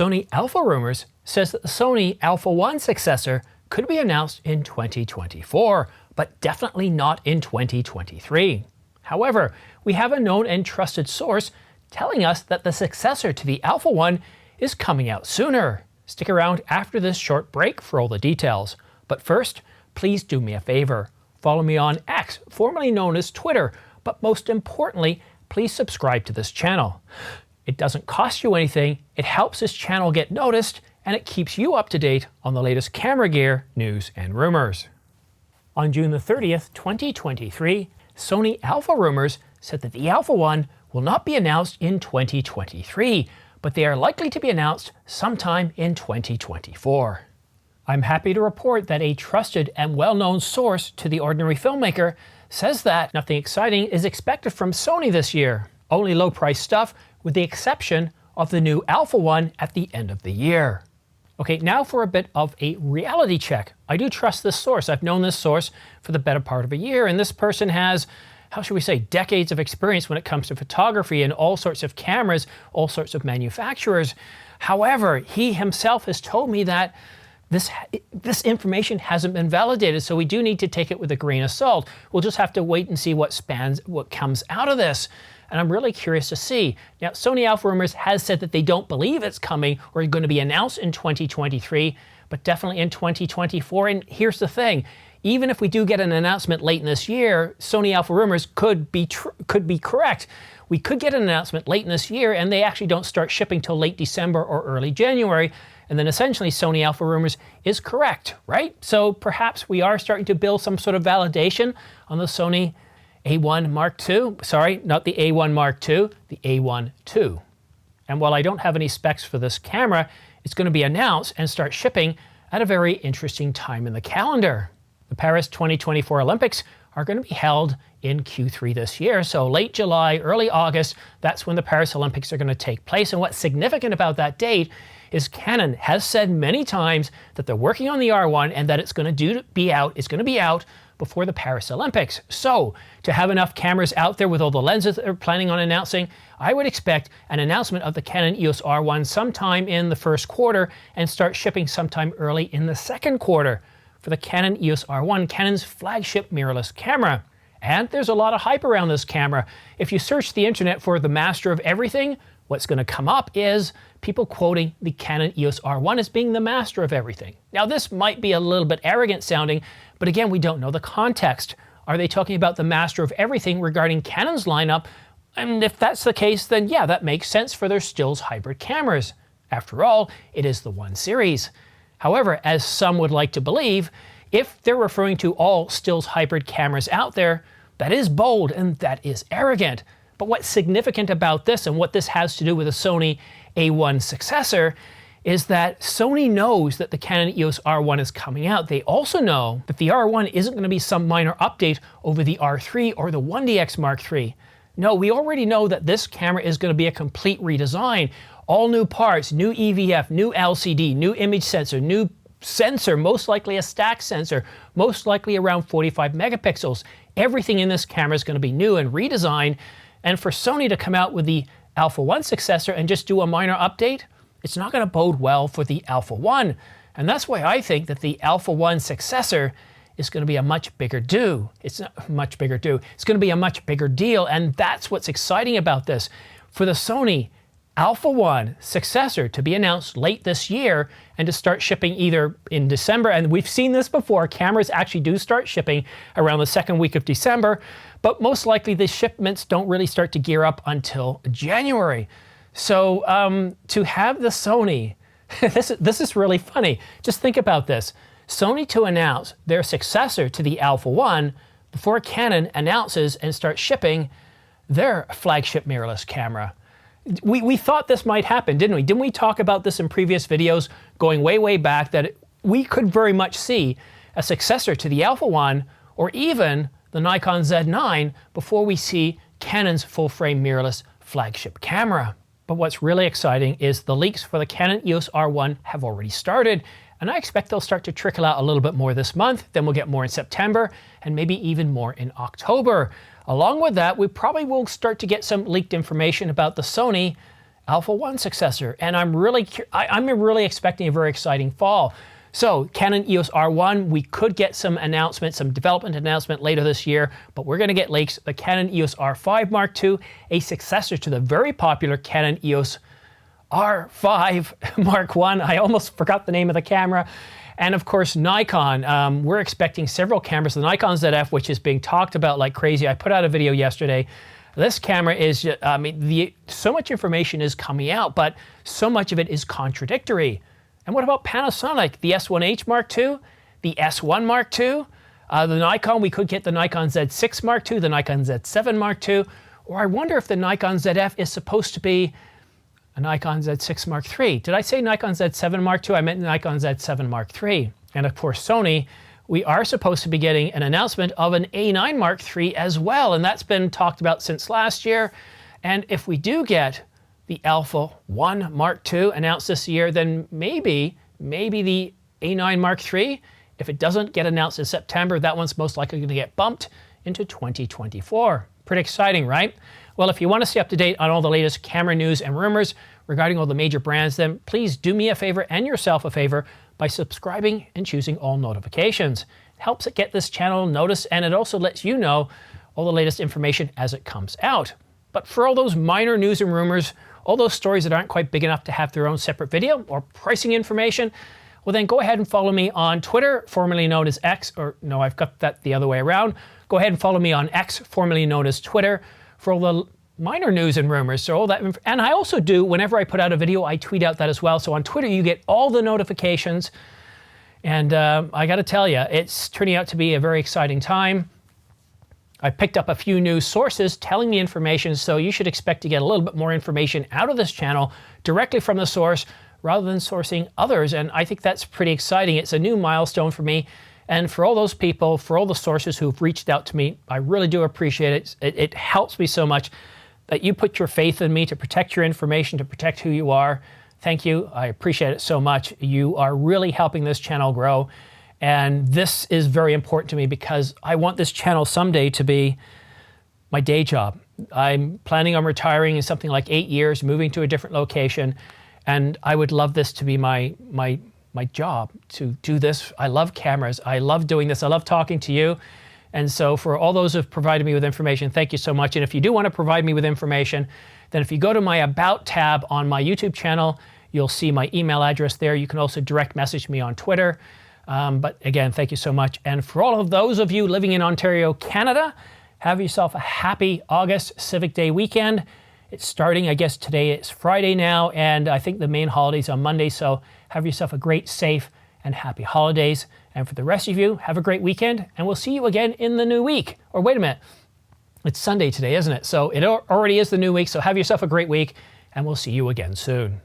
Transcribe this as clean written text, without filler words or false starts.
Sony Alpha Rumors says that the Sony Alpha One successor could be announced in 2024, but definitely not in 2023. However, we have a known and trusted source telling us that the successor to the Alpha One is coming out sooner. Stick around after this short break for all the details. But first, please do me a favor. Follow me on X, formerly known as Twitter, but most importantly, please subscribe to this channel. It doesn't cost you anything, it helps this channel get noticed, and it keeps you up to date on the latest camera gear, news, and rumors. On June the 30th, 2023, Sony Alpha Rumors said that the Alpha One will not be announced in 2023, but they are likely to be announced sometime in 2024. I'm happy to report that a trusted and well-known source to the ordinary filmmaker says that nothing exciting is expected from Sony this year. Only low-price stuff, with the exception of the new Alpha One at the end of the year. Okay, now for a bit of a reality check. I do trust this source. I've known this source for the better part of a year, and this person has, how should we say, decades of experience when it comes to photography and all sorts of cameras, all sorts of manufacturers. However, he himself has told me that this information hasn't been validated, so we do need to take it with a grain of salt. We'll just have to wait and see what comes out of this. And I'm really curious to see. Now, Sony Alpha Rumors has said that they don't believe it's coming or going to be announced in 2023, but definitely in 2024. And here's the thing. Even if we do get an announcement late in this year, Sony Alpha Rumors could be correct. We could get an announcement late in this year and they actually don't start shipping till late December or early January. And then essentially Sony Alpha Rumors is correct, right? So perhaps we are starting to build some sort of validation on the Sony A1 Mark II. Sorry, not the A1 Mark II, the A1 II. And while I don't have any specs for this camera, it's going to be announced and start shipping at a very interesting time in the calendar. The Paris 2024 Olympics are going to be held in Q3 this year. So late July, early August, that's when the Paris Olympics are going to take place. And what's significant about that date is Canon has said many times that they're working on the R1 and that it's going to be out before the Paris Olympics. So to have enough cameras out there with all the lenses that they're planning on announcing, I would expect an announcement of the Canon EOS R1 sometime in the first quarter and start shipping sometime early in the second quarter for the Canon EOS R1, Canon's flagship mirrorless camera. And there's a lot of hype around this camera. If you search the internet for the master of everything, what's going to come up is people quoting the Canon EOS R1 as being the master of everything. Now this might be a little bit arrogant sounding, but again, we don't know the context. Are they talking about the master of everything regarding Canon's lineup? And if that's the case, then yeah, that makes sense for their stills hybrid cameras. After all, it is the 1 series. However, as some would like to believe, if they're referring to all stills hybrid cameras out there, that is bold and that is arrogant. But what's significant about this and what this has to do with a Sony A1 successor is that Sony knows that the Canon EOS R1 is coming out. They also know that the R1 isn't going to be some minor update over the R3 or the 1DX Mark III. No, we already know that this camera is going to be a complete redesign. All new parts, new EVF, new LCD, new image sensor, most likely a stack sensor, most likely around 45 megapixels. Everything in this camera is going to be new and redesigned. And for Sony to come out with the Alpha One successor and just do a minor update, it's not going to bode well for the Alpha One. And that's why I think that the Alpha One successor is going to be a much bigger do. It's not much bigger do. It's going to be a much bigger deal. And that's what's exciting about this. For the Sony Alpha One successor to be announced late this year and to start shipping either in December, and we've seen this before, cameras actually do start shipping around the second week of December, but most likely the shipments don't really start to gear up until January. So to have the Sony, this is really funny. Just think about this. Sony to announce their successor to the Alpha One before Canon announces and starts shipping their flagship mirrorless camera. We thought this might happen, didn't we? Didn't we talk about this in previous videos going way back, that we could very much see a successor to the Alpha One or even the Nikon Z9 before we see Canon's full-frame mirrorless flagship camera. But what's really exciting is the leaks for the Canon EOS R1 have already started, and I expect they'll start to trickle out a little bit more this month, then we'll get more in September, and maybe even more in October. Along with that, we probably will start to get some leaked information about the Sony Alpha One successor, and I'm really expecting a very exciting fall. So Canon EOS R1, we could get some announcements, some development announcement later this year, but we're going to get leaks. The Canon EOS R5 Mark II, a successor to the very popular Canon EOS R5 Mark I. I almost forgot the name of the camera. And of course, Nikon. We're expecting several cameras. The Nikon ZF, which is being talked about like crazy. I put out a video yesterday. This camera is, so much information is coming out, but so much of it is contradictory. And what about Panasonic? The S1H Mark II, the S1 Mark II, the Nikon, we could get the Nikon Z6 Mark II, the Nikon Z7 Mark II, or I wonder if the Nikon ZF is supposed to be a Nikon Z6 Mark III. Did I say Nikon Z7 Mark II? I meant Nikon Z7 Mark III. And of course, Sony, we are supposed to be getting an announcement of an A9 Mark III as well, and that's been talked about since last year. And if we do get the Alpha One Mark II announced this year, then maybe the A9 Mark III, if it doesn't get announced in September, that one's most likely going to get bumped into 2024. Pretty exciting, right? Well, if you want to stay up to date on all the latest camera news and rumors regarding all the major brands, then please do me a favor and yourself a favor by subscribing and choosing all notifications. It helps it get this channel noticed, and it also lets you know all the latest information as it comes out. But for all those minor news and rumors, all those stories that aren't quite big enough to have their own separate video or pricing information, well then go ahead and follow me on Twitter, formerly known as X, or no, I've got that the other way around. Go ahead and follow me on X, formerly known as Twitter, for all the minor news and rumors. So all that, and I also do, whenever I put out a video, I tweet out that as well. So on Twitter, you get all the notifications. And I got to tell you, it's turning out to be a very exciting time. I picked up a few new sources telling me information, so you should expect to get a little bit more information out of this channel directly from the source rather than sourcing others. And I think that's pretty exciting. It's a new milestone for me. And for all those people, for all the sources who've reached out to me, I really do appreciate it. It helps me so much that you put your faith in me to protect your information, to protect who you are. Thank you. I appreciate it so much. You are really helping this channel grow. And this is very important to me because I want this channel someday to be my day job. I'm planning on retiring in something like 8 years, moving to a different location. And I would love this to be my job, to do this. I love cameras. I love doing this. I love talking to you. And so for all those who've provided me with information, thank you so much. And if you do want to provide me with information, then if you go to my About tab on my YouTube channel, you'll see my email address there. You can also direct message me on Twitter. But again, thank you so much. And for all of those of you living in Ontario, Canada, have yourself a happy August Civic Day weekend. It's starting, I guess today it's Friday now, and I think the main holiday's on Monday. So have yourself a great, safe, and happy holidays. And for the rest of you, have a great weekend, and we'll see you again in the new week. Or wait a minute, it's Sunday today, isn't it? So it already is the new week, so have yourself a great week, and we'll see you again soon.